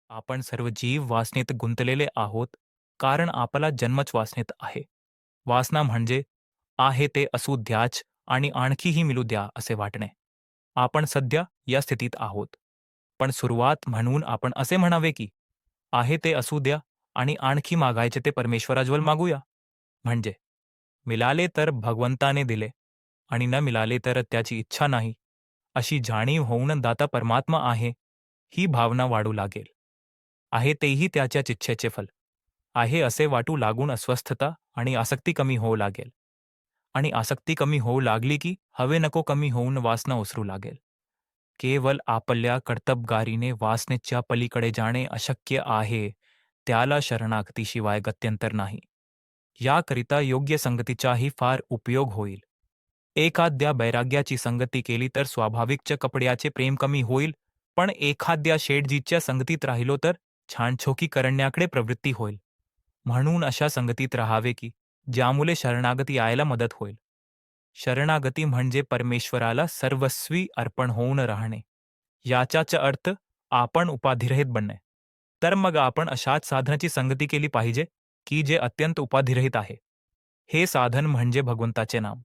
आपण सर्व जीव वासनेत गुंतलेले आहोत, कारण आपला जन्मच वासनेत आहे. वासना म्हणजे आहे ते असू द्याच आणि आणखीही मिळू द्या असे वाटणे. आपण सध्या या स्थितीत आहोत. पण सुरुवात म्हणून आपण असे म्हणावे की आहे ते असू द्या आणि आणखी मागायचे ते परमेश्वराजवळ मागूया. म्हणजे मिळाले तर भगवंताने दिले आणि न मिळाले तर त्याची इच्छा नाही, अशी जाणीव होऊन दाता परमात्मा आहे, ही भावना वाढू लागेल. आहे तेही त्याच्याच इच्छेचे फल. आहे असे वाटू लागून अस्वस्थता आणि आसक्ती कमी होऊ लागेल. आणि आसक्ती कमी होऊ लागली की हवे नको कमी होऊन वासना ओसरू लागेल. केवळ आपल्या कर्तबगारीने वासनेच्या पलीकडे जाणे अशक्य आहे, त्याला शरणागतीशिवाय गत्यंतर नाही. याकरिता योग्य संगतीचाही फार उपयोग होईल. एखाद्या बैराग्याची संगती केली तर स्वाभाविकच्या कपड्याचे प्रेम कमी होईल, पण एखाद्या शेठजीच्या संगतीत राहिलो तर छानछोकी करण्याकडे प्रवृत्ती होईल. म्हणून अशा संगतीत राहावे की ज्यामुळे शरणागती यायला मदत होईल. शरणागती म्हणजे परमेश्वराला सर्वस्वी अर्पण होऊन राहणे. याचाच अर्थ आपण उपाधिरहित बनणे. तर मग आपण अशाच साधनाची संगती केली पाहिजे की जे अत्यंत उपाधिरहित आहे. हे साधन म्हणजे भगवंताचे नाम.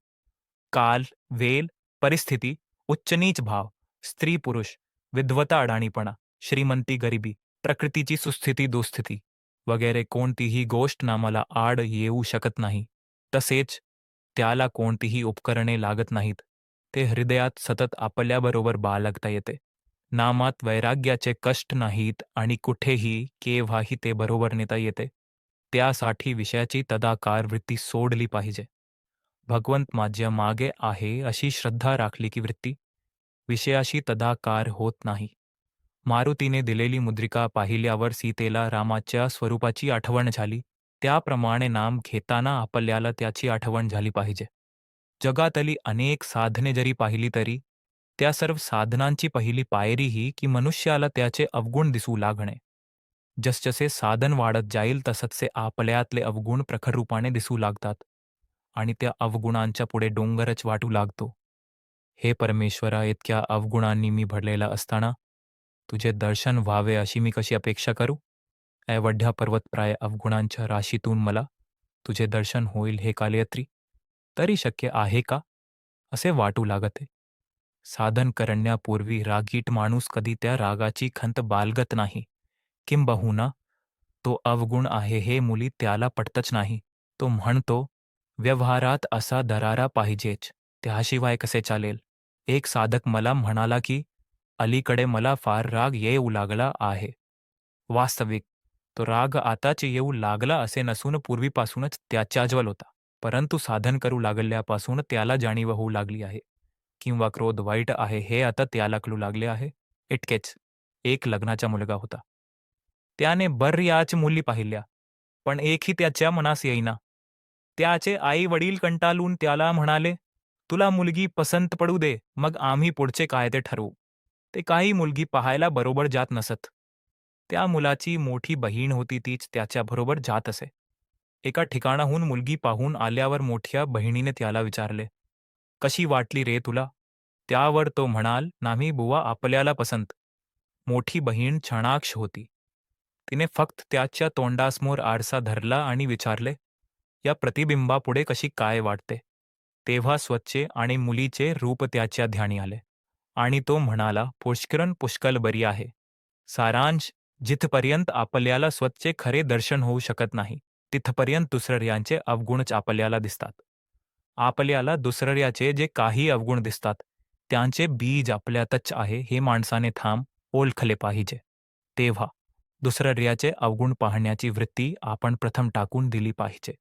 काल, वेल, परिस्थिती, उच्च-नीच भाव, स्त्री-पुरुष, विद्वता-अडाणीपणा, श्रीमंती-गरिबी, प्रकृतीची सुस्थिती-दुःस्थिती वगैरे कोणतीही गोष्ट नामाला आड येऊ शकत नाही. तसेच त्याला कोणतीही उपकरणे लागत नाहीत. ते हृदयात सतत आपल्याबरोबर बाळगता येते. नामात वैराग्याचे कष्ट नाहीत आणि कुठेही केव्हाही ते बरोबर नेता येते. त्यासाठी विषयाची तदाकार वृत्ती सोडली पाहिजे. भगवंत माझ्या मागे आहे अशी श्रद्धा राखली की वृत्ती विषयाशी तदाकार होत नाही. मारुतीने दिलेली मुद्रिका पाहिल्यावर सीतेला रामाच्या स्वरूपाची आठवण झाली, त्याप्रमाणे नाम घेताना आपल्याला त्याची आठवण झाली पाहिजे. जगातली अनेक साधने जरी पाहिली तरी त्या सर्व साधनांची पहिली पायरी ही की मनुष्याला त्याचे अवगुण दिसू लागणे. जसजसे साधन वाढत जाईल तसतसे आपल्यातले अवगुण प्रखर रूपाने दिसू लागतात आणि त्या अवगुणांच्या पुढे डोंगरच वाटू लागतो. हे परमेश्वरा, इतक्या अवगुणांनी मी भरलेला असताना तुझे दर्शन व्हावे अशी मी कशी अपेक्षा करू? अवढ्या पर्वतप्राय अवगुणांच्या राशीतून मला तुझे दर्शन होईल हे कालयत्री तरी शक्य आहे का? असे वाटू लागते. साधन करण्यापूर्वी रागीट माणूस कधी त्या रागाची खंत बाळगत नाही. किंबहुना तो अवगुण आहे हे मुली त्याला पटतच नाही. तो म्हणतो, व्यवहारात असा दरारा पाहिजेच, त्याशिवाय कसे चालेल? एक साधक मला म्हणाला की अलीकडे मला फार राग येऊ लागला आहे. वास्तविक तो राग आताच येऊ लागला असे नसून पूर्वीपासूनच त्याच्याजवळ होता. परंतु साधन करू लागल्यापासून त्याला जाणीव होऊ लागली आहे. किंवा क्रोध वाईट आहे हे आता त्याला कळू लागले आहे. इतकेच. एक लग्नाचा मुलगा होता. त्याने बर्याच मुली पाहिल्या, पण एकही त्याच्या मनास येईना. त्याचे आई-वडील कंटाळून त्याला म्हणाले, "तुला मुलगी पसंत पडू दे, मग आम्ही पुढचे काय ते ठरवू." ते काही मुलगी पाहायला बरोबर जात नसत. त्या मुलाची मोठी बहीण होती तीच त्याच्याबरोबर जात असे. एका ठिकाणाहून मुलगी पाहून आल्यावर मोठ्या बहिणीने त्याला विचारले, "कशी वाटली रे तुला?" त्यावर तो म्हणाल, "नाही बुवा आपल्याला पसंत." मोठी बहीण क्षणाक्ष होती. तिने फक्त त्याच्या तोंडासमोर आरसा धरला आणि विचारले, "या प्रतिबिंबापुढे कशी काय वाटते?" तेव्हा स्वच्छ आणि मुलीचे रूप त्याच्या ध्यानी आले आणि तो म्हणाला, "पुष्करण पुष्कळ बरी आहे." सारांश, जिथपर्यंत आपल्याला स्वतःचे खरे दर्शन होऊ शकत नाही, तिथपर्यंत दुसऱ्यांचे अवगुणच आपल्याला दिसतात. आपल्याला दुसऱ्याचे जे काही अवगुण दिसतात, त्यांचे बीज आपल्यातच आहे हे माणसाने ठाम ओळखले पाहिजे. तेव्हा दुसऱ्याचे अवगुण पाहण्याची वृत्ती आपण प्रथम टाकून दिली पाहिजे.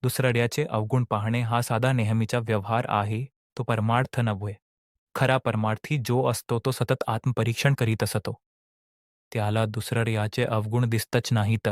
दुसऱ्याचे अवगुण पाहणे हा साधा नेहमीचा व्यवहार आहे, तो परमार्थ नव्हे. खरा परमार्थी जो असतो तो सतत आत्मपरीक्षण करीत असतो. त्याला दुसऱ्याचे अवगुण दिसतच नाहीत.